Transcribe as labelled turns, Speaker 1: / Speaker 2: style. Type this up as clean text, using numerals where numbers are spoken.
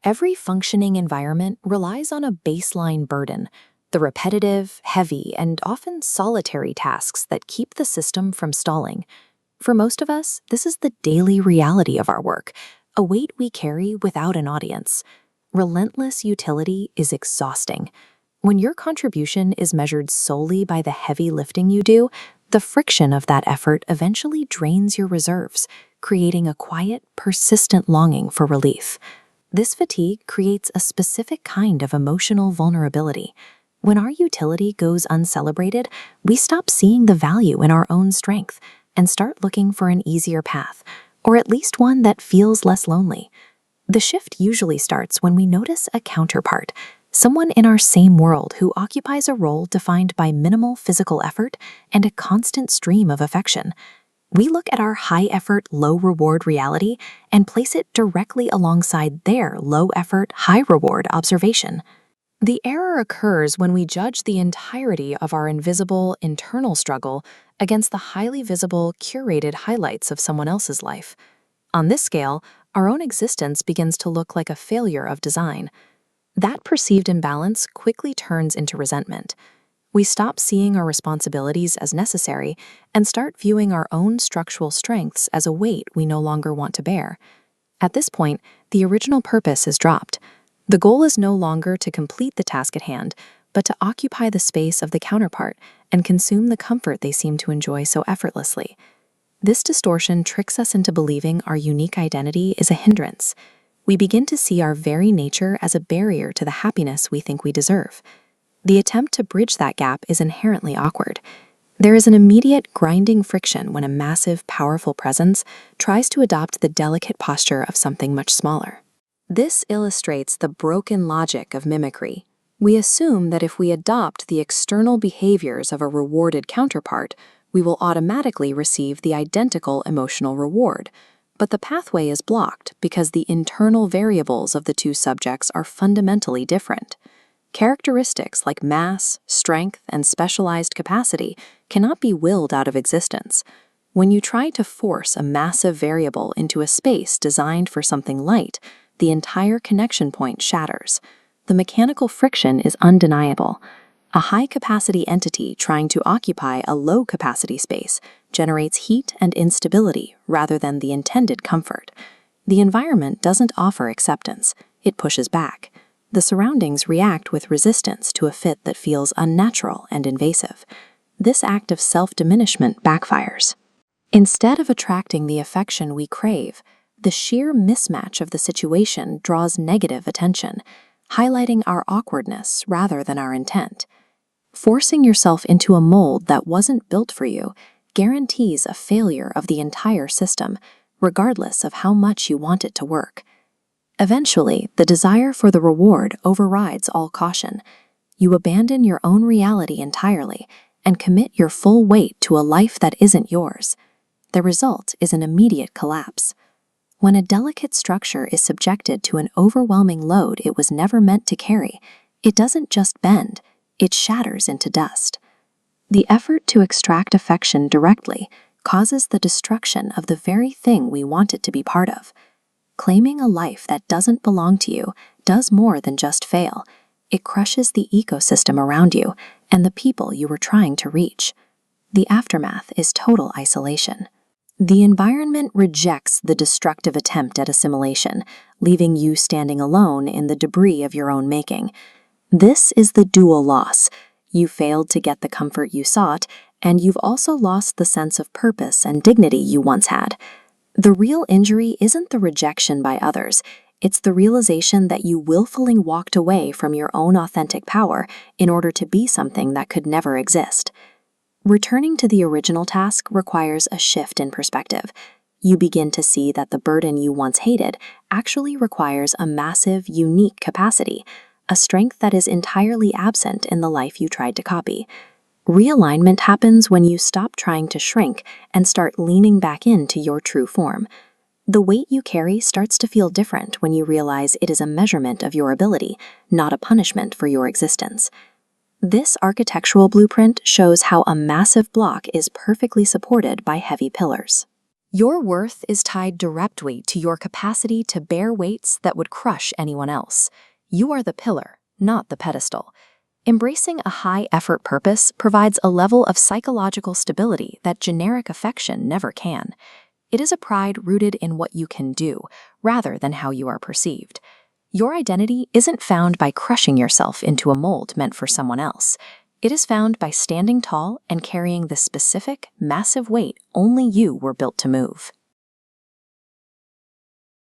Speaker 1: Every functioning environment relies on a baseline burden, the repetitive, heavy, and often solitary tasks that keep the system from stalling. For most of us, this is the daily reality of our work, a weight we carry without an audience. Relentless utility is exhausting. When your contribution is measured solely by the heavy lifting you do, the friction of that effort eventually drains your reserves, creating a quiet, persistent longing for relief. This fatigue creates a specific kind of emotional vulnerability. When our utility goes uncelebrated, we stop seeing the value in our own strength and start looking for an easier path, or at least one that feels less lonely. The shift usually starts when we notice a counterpart, someone in our same world who occupies a role defined by minimal physical effort and a constant stream of affection. We look at our high-effort, low-reward reality and place it directly alongside their low-effort, high-reward observation. The error occurs when we judge the entirety of our invisible, internal struggle against the highly visible, curated highlights of someone else's life. On this scale, our own existence begins to look like a failure of design. That perceived imbalance quickly turns into resentment. We stop seeing our responsibilities as necessary and start viewing our own structural strengths as a weight we no longer want to bear. At this point, the original purpose is dropped. The goal is no longer to complete the task at hand, but to occupy the space of the counterpart and consume the comfort they seem to enjoy so effortlessly. This distortion tricks us into believing our unique identity is a hindrance. We begin to see our very nature as a barrier to the happiness we think we deserve. The attempt to bridge that gap is inherently awkward. There is an immediate grinding friction when a massive, powerful presence tries to adopt the delicate posture of something much smaller. This illustrates the broken logic of mimicry. We assume that if we adopt the external behaviors of a rewarded counterpart, we will automatically receive the identical emotional reward. But the pathway is blocked because the internal variables of the two subjects are fundamentally different. Characteristics like mass, strength, and specialized capacity cannot be willed out of existence. When you try to force a massive variable into a space designed for something light, the entire connection point shatters. The mechanical friction is undeniable. A high-capacity entity trying to occupy a low-capacity space generates heat and instability rather than the intended comfort. The environment doesn't offer acceptance, it pushes back. The surroundings react with resistance to a fit that feels unnatural and invasive. This act of self-diminishment backfires. Instead of attracting the affection we crave, the sheer mismatch of the situation draws negative attention, highlighting our awkwardness rather than our intent. Forcing yourself into a mold that wasn't built for you guarantees a failure of the entire system, regardless of how much you want it to work. Eventually, the desire for the reward overrides all caution. You abandon your own reality entirely and commit your full weight to a life that isn't yours. The result is an immediate collapse. When a delicate structure is subjected to an overwhelming load it was never meant to carry, it doesn't just bend, it shatters into dust. The effort to extract affection directly causes the destruction of the very thing we want it to be part of. Claiming a life that doesn't belong to you does more than just fail. It crushes the ecosystem around you and the people you were trying to reach. The aftermath is total isolation. The environment rejects the destructive attempt at assimilation, leaving you standing alone in the debris of your own making. This is the dual loss. You failed to get the comfort you sought, and you've also lost the sense of purpose and dignity you once had. The real injury isn't the rejection by others, it's the realization that you willfully walked away from your own authentic power in order to be something that could never exist. Returning to the original task requires a shift in perspective. You begin to see that the burden you once hated actually requires a massive, unique capacity, a strength that is entirely absent in the life you tried to copy. Realignment happens when you stop trying to shrink and start leaning back into your true form. The weight you carry starts to feel different when you realize it is a measurement of your ability, not a punishment for your existence. This architectural blueprint shows how a massive block is perfectly supported by heavy pillars. Your worth is tied directly to your capacity to bear weights that would crush anyone else. You are the pillar, not the pedestal. Embracing a high-effort purpose provides a level of psychological stability that generic affection never can. It is a pride rooted in what you can do, rather than how you are perceived. Your identity isn't found by crushing yourself into a mold meant for someone else. It is found by standing tall and carrying the specific, massive weight only you were built to move.